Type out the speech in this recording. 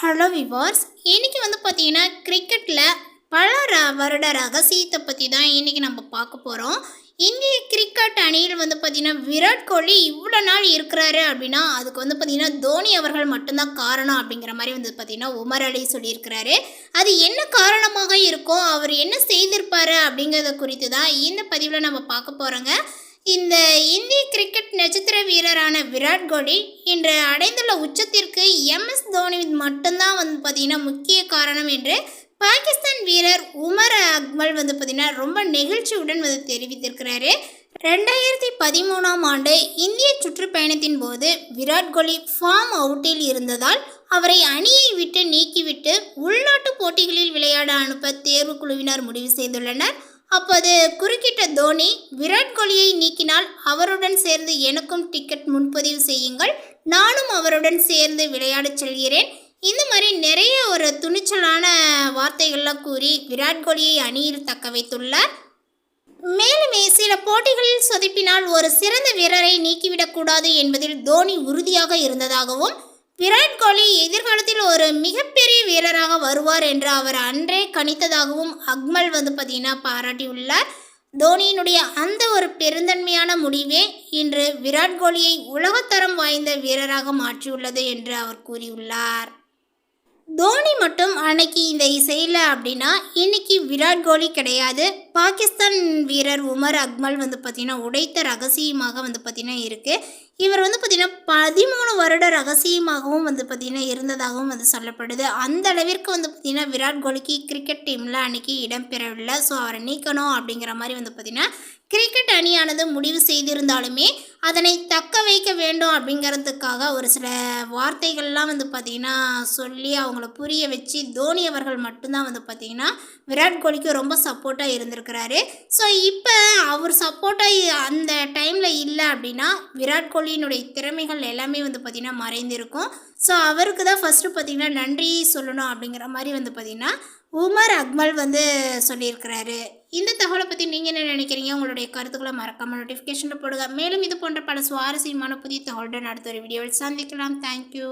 Hello viewers, இன்றைக்கி பார்த்தீங்கன்னா கிரிக்கெட்டில் பல வருட ரகசியத்தை பற்றி தான் இன்றைக்கி நம்ம பார்க்க போகிறோம். இந்திய கிரிக்கெட் அணியில் பார்த்தீங்கன்னா விராட் கோலி இவ்வளோ நாள் இருக்கிறாரு அப்படின்னா அதுக்கு பார்த்தீங்கன்னா தோனி அவர்கள் மட்டும்தான் காரணம் அப்படிங்கிற மாதிரி பார்த்தீங்கன்னா உமர் அலி சொல்லியிருக்கிறாரு. அது என்ன காரணமாக இருக்கும், அவர் என்ன செய்திருப்பார் அப்படிங்கிறத குறித்து தான் இந்த பதிவில் நம்ம பார்க்க போகிறோங்க. இந்த இந்திய கிரிக்கெட் நட்சத்திர வீரரான விராட் கோலி இன்று அடைந்துள்ள உச்சத்திற்கு MS தோனி மட்டும்தான் பார்த்தீங்கன்னா முக்கிய காரணம் என்று பாகிஸ்தான் வீரர் உமர் அக்மல் பார்த்தீங்கன்னா ரொம்ப நெகிழ்ச்சியுடன் தெரிவித்திருக்கிறாரு. 2013ஆம் ஆண்டு இந்திய சுற்றுப்பயணத்தின் போது விராட் கோலி ஃபார்ம் அவுட்டில் இருந்ததால் அவரை அணியை விட்டு நீக்கிவிட்டு உள்நாட்டு போட்டிகளில் விளையாட அனுப்ப தேர்வு குழுவினர் முடிவு செய்துள்ளனர். அப்போது குறுக்கிட்ட தோனி, விராட் கோலியை நீக்கினால் அவருடன் சேர்ந்து எனக்கும் டிக்கெட் முன்பதிவு செய்யுங்கள், நானும் அவருடன் சேர்ந்து விளையாடச் செல்கிறேன், இந்த மாதிரி நிறைய ஒரு துணிச்சலான வார்த்தைகள்லாம் கூறி விராட் கோலியை அணியில் தக்க வைத்துள்ளார். மேலுமே சில போட்டிகளில் சொதப்பினால் ஒரு சிறந்த வீரரை நீக்கிவிடக்கூடாது என்பதில் தோனி உறுதியாக இருந்ததாகவும் விராட் கோலி எதிர்காலத்தில் ஒரு மிகப்பெரிய வீரராக வருவார் என்று அவர் அன்றே கணித்ததாகவும் அக்மல் பார்த்தீங்கன்னா பாராட்டியுள்ளார். தோனியினுடைய அந்த ஒரு பெருந்தன்மையான முடிவே இன்று விராட் கோலியை உலகத்தரம் வாய்ந்த வீரராக மாற்றியுள்ளது என்று அவர் கூறியுள்ளார். தோனி மட்டும் அன்னைக்கு இந்த இசையில் அப்படின்னா இன்னைக்கு விராட் கோலி கிடையாது. பாகிஸ்தான் வீரர் உமர் அக்மல் பார்த்திங்கன்னா உடைத்த ரகசியமாக பார்த்திங்கன்னா இருக்குது. இவர் பார்த்திங்கன்னா 13 வருட ரகசியமாகவும் பார்த்திங்கன்னா இருந்ததாகவும் சொல்லப்படுது. அந்த அளவிற்கு பார்த்திங்கன்னா விராட் கோலிக்கு கிரிக்கெட் டீமில் அன்றைக்கி இடம்பெறவில்லை. ஸோ அவரை நீக்கணும் அப்படிங்கிற மாதிரி பார்த்திங்கன்னா கிரிக்கெட் அணியானது முடிவு செய்திருந்தாலுமே அதனை தக்க வைக்க வேண்டும் அப்படிங்கிறதுக்காக ஒரு சில வார்த்தைகள்லாம் பார்த்திங்கன்னா சொல்லி அவங்கள புரிய வச்சு தோனி அவர்கள் மட்டும்தான் பார்த்திங்கன்னா விராட் கோலிக்கு ரொம்ப சப்போர்ட்டாக இருந்திருக்கிறாரு. ஸோ இப்போ அவர் சப்போர்ட்டாக அந்த டைமில் இல்லை அப்படின்னா விராட் கோலியினுடைய திறமைகள் எல்லாமே பார்த்திங்கன்னா மறைந்திருக்கும். ஸோ அவருக்கு தான் ஃபஸ்ட்டு பார்த்திங்கன்னா நன்றி சொல்லணும் அப்படிங்கிற மாதிரி பார்த்திங்கன்னா உமர் அக்மல் சொல்லியிருக்கிறாரு. இந்த தகவலை பற்றி நீங்கள் என்ன நினைக்கிறீங்க? உங்களுடைய கருத்துக்களை மறக்காமல் நோட்டிஃபிகேஷனில் போடுங்க. மேலும் இது போன்ற பல சுவாரஸ்யமான புதிய தகவலுடன் அடுத்த ஒரு வீடியோவில் சந்திக்கலாம். தேங்க்யூ.